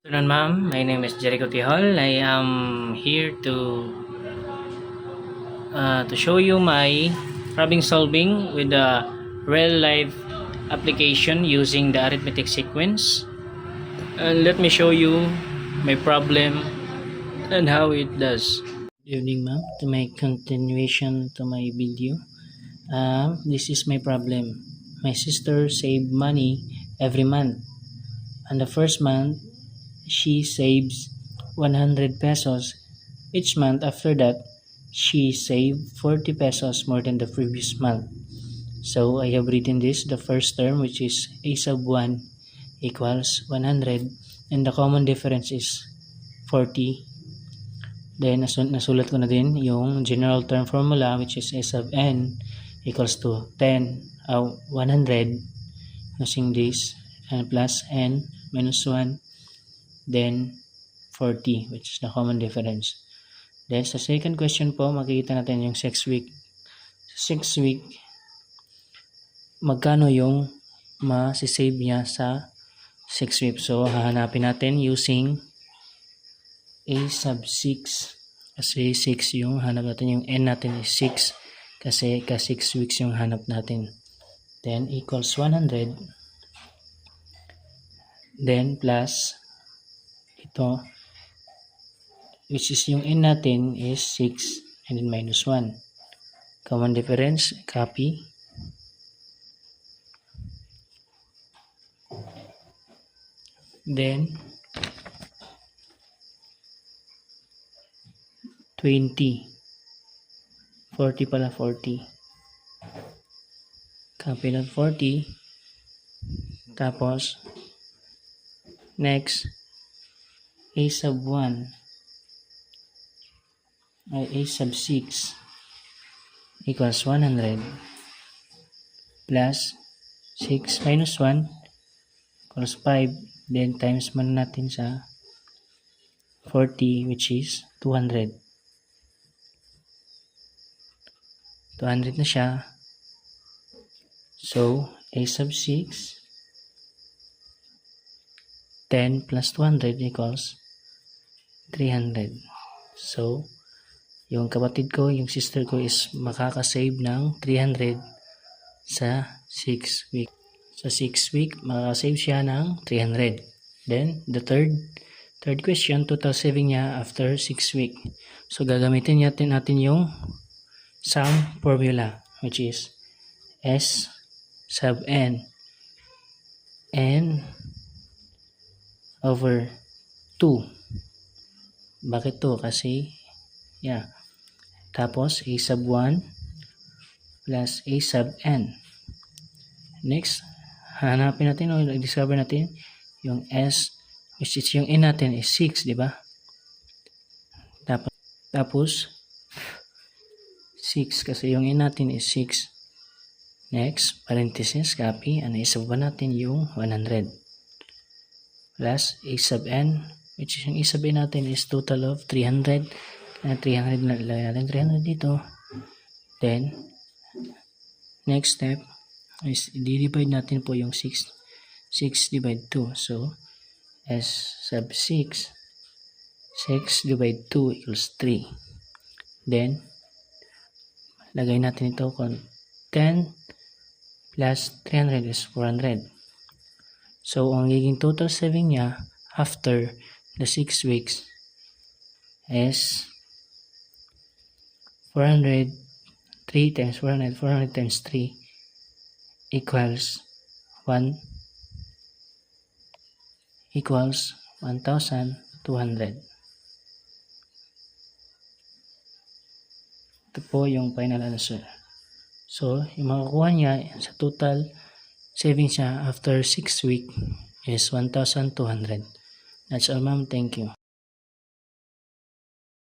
Good afternoon, ma'am. My name is Jericho Tihol. I am here to show you my problem solving with the real life application using the arithmetic sequence. Let me show you my problem and how it does. Good evening, ma'am. To my continuation to my video. This is my problem. My sister saved money every month. And the first month, she saves 100 pesos. Each month after that, she saved 40 pesos more than the previous month. So I have written this, the first term, which is a sub 1 equals 100, and the common difference is 40. Then nasulat ko na din yung general term formula, which is a sub n equals to 100 using this, and plus n minus 1, then 40, which is the common difference. Then sa second question po, makikita natin yung 6 week. Sa 6 week, magkano yung masisave niya sa 6 week. So hahanapin natin using a sub 6, kasi 6 yung hanap natin, yung n natin is 6 kasi ka 6 weeks yung hanap natin. Then equals 100, then plus ito, which is yung n natin is 6, and then minus 1. Common difference, copy. Then 20. 40 pala, 40. Copy ng 40. Tapos next, a sub 1 ay a sub 6 equals 100 plus 6 minus 1 equals 5, then times man natin sa 40, which is 200. 200 na siya. So a sub 6 10 plus 200 equals 300. So yung kapatid ko, yung sister ko is makakasave ng 300 sa 6 week. Sa 6 week, makakasave siya ng 300. Then the third question, total saving niya after 6 week. So gagamitin natin yung sum formula, which is S sub n over 2. Bakit 2? Kasi tapos a sub 1 plus a sub n. Next, hanapin natin o discover natin yung S, which is yung n natin is 6, di ba? Tapos 6 kasi yung n natin is 6. Next, parenthesis, copy, and a sub 1 natin yung 100 plus a sub n, which is yung a sub n natin is total of 300. 300 na lagay natin 300 dito. Then next step is i-divide natin po yung 6 divide 2. So S sub 6 divide 2 equals 3. Then lagay natin ito kung 10 plus 300 is 400. So ang giging total saving niya after the 6 weeks is 400. 3 times 400, 400 times 3 equals 1 equals 1,200. Ito po yung final answer. So yung makukuha niya sa total savings niya after 6 week is 1,200. That's all, ma'am. Thank you.